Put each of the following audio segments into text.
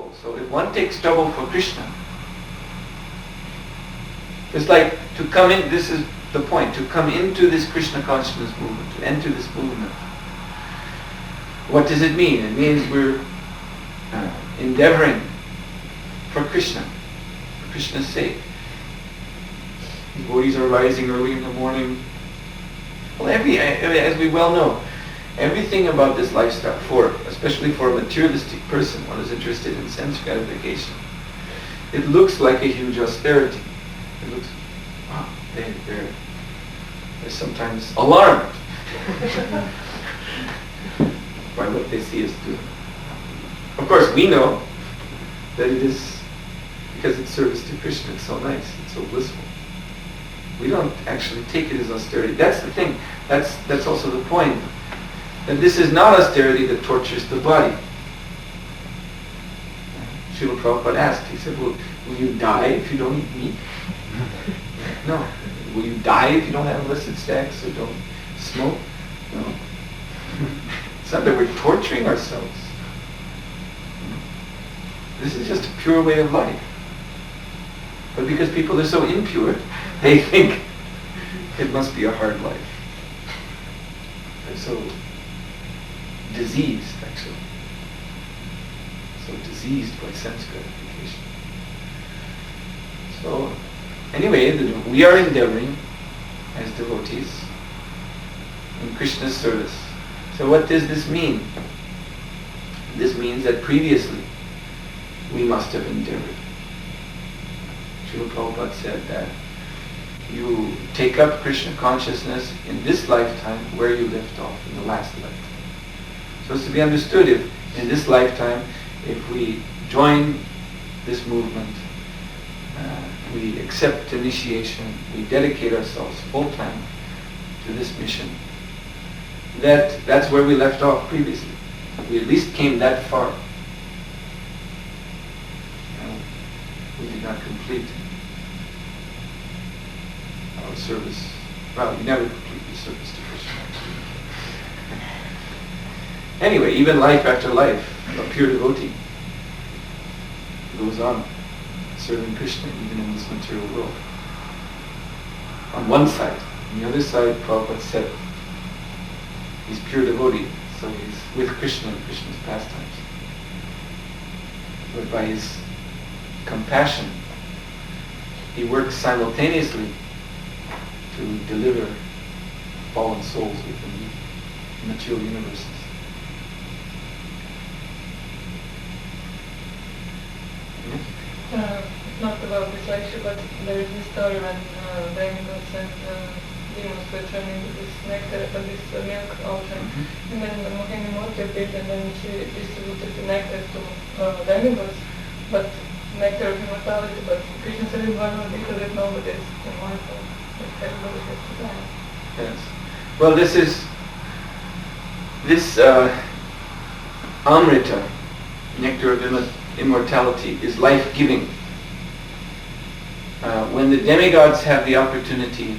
trouble. So if one takes trouble for Krishna, it's like to come in, this is the point, to come into this Krishna consciousness movement, to enter this movement. What does it mean? It means we're endeavoring for Krishna, for Krishna's sake. Devotees are rising early in the morning. Well, as we well know, everything about this lifestyle, especially for a materialistic person, one who's interested in sense gratification, it looks like a huge austerity. It looks, wow, they're sometimes alarmed by what they see us do. Of course, we know that it is because it's service to Krishna. It's so nice. It's so blissful. We don't actually take it as austerity. That's the thing. That's also the point. That this is not austerity that tortures the body. Srila Prabhupada asked, he said, will you die if you don't eat meat? No. Will you die if you don't have illicit sex or don't smoke? No. It's not that we're torturing ourselves. This is just a pure way of life. But because people are so impure, they think it must be a hard life. They're so diseased, actually. So diseased by sense gratification. So, anyway, we are endeavoring as devotees in Krishna's service. So what does this mean? This means that previously we must have endeavored. Srila Prabhupada said that you take up Krishna consciousness in this lifetime where you left off in the last lifetime. So it's to be understood if in this lifetime, if we join this movement, we accept initiation, we dedicate ourselves full time to this mission, that's where we left off previously. We at least came that far. We did not complete our service. Well, we never complete the service to Krishna. Anyway, even life after life, a pure devotee goes on serving Krishna even in this material world. On one side. On the other side, Prabhupada said, he's pure devotee, so he's with Krishna in Krishna's pastimes. But by his compassion, he works simultaneously to deliver fallen souls within the material universes. Not about this lecture, but there is this story when demigods and demons were thrown into this nectar, this milk ocean, and then the Mohini Murti appeared, and then she distributed the nectar to demigods, but nectar of immortality, but Krishna said in one because that nobody is immortal, that everybody has to die. Yes. Well, this Amrita, nectar of immortality, is life-giving. When the demigods have the opportunity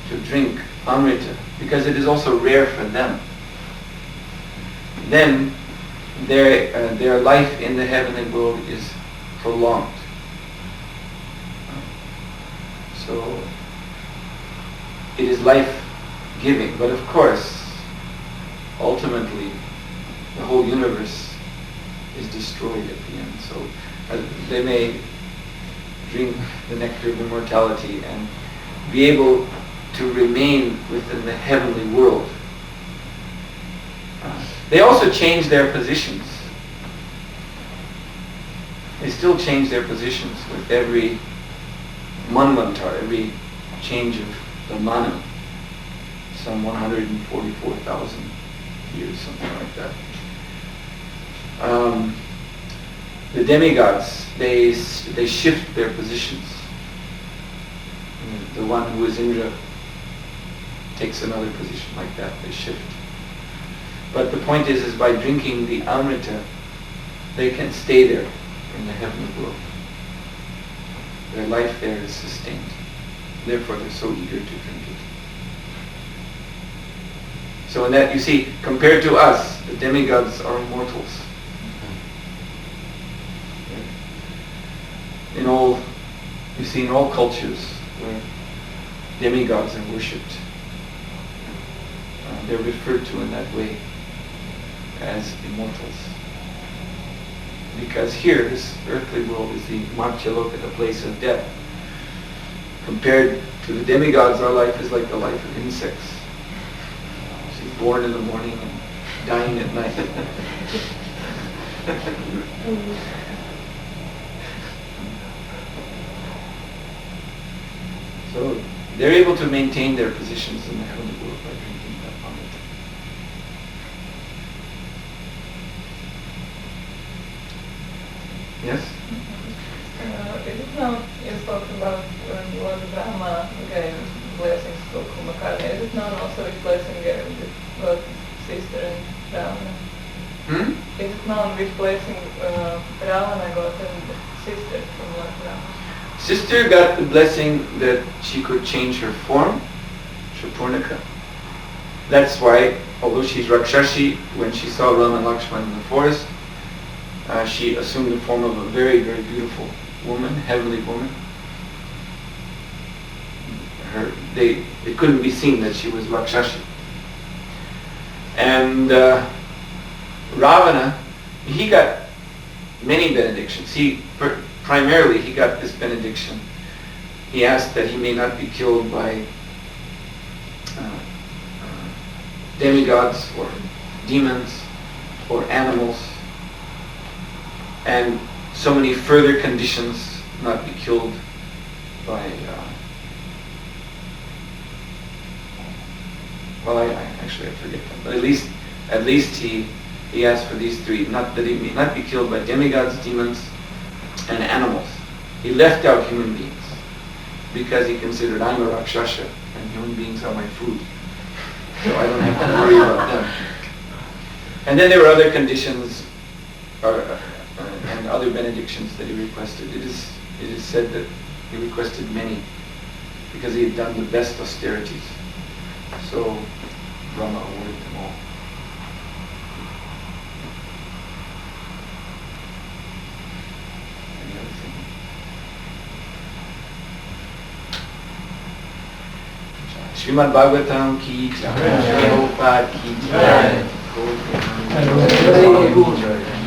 to drink Amrita, because it is also rare for them, then their life in the heavenly world is prolonged. So it is life-giving, but of course, ultimately, the whole universe is destroyed at the end. So they may drink the nectar of immortality and be able to remain within the heavenly world. They also change their positions. They still change their positions with every manvantar, every change of the mana. Some 144,000 years, something like that. The demigods, they shift their positions. The one who is Indra takes another position like that, they shift. But the point is by drinking the Amrita, they can stay there in the heavenly world. Their life there is sustained. Therefore they're so eager to drink it. So in that, you see, compared to us, the demigods are immortals. You see in all cultures where demigods are worshipped, they're referred to in that way as immortals. Because here, this earthly world is the Martyaloka, the place of death. Compared to the demigods, our life is like the life of insects. She's born in the morning and dying at night. So they're able to maintain their positions in the heavenly world by drinking that Amrita. Yes? Is it known, you spoke about when Lord Brahma gave blessings to Kumbhakarna, is it known also which blessing gave Lord sister and Ravana? Is it known which blessing Ravana got and sister from Lord Brahma? Sister got the blessing that she could change her form, Shapurnaka. That's why, although she's Rakshashi, when she saw Rama and Lakshmana in the forest, she assumed the form of a very, very beautiful woman, heavenly woman. It couldn't be seen that she was Rakshashi. And Ravana, he got many benedictions. Primarily, he got this benediction. He asked that he may not be killed by demigods or demons or animals, and so many further conditions, not be killed by I forget them, but at least he asked for these three, not that he may not be killed by demigods, demons, and animals. He left out human beings because he considered, I'm a Rakshasa and human beings are my food, so I don't have to worry about them. And then there were other conditions and other benedictions that he requested. It is said that he requested many because he had done the best austerities. So Brahma awarded them all. Any other thing? Srimad Bhagavatam ki jai, Prabhupada ki jai, Gaur Purnam ki jai.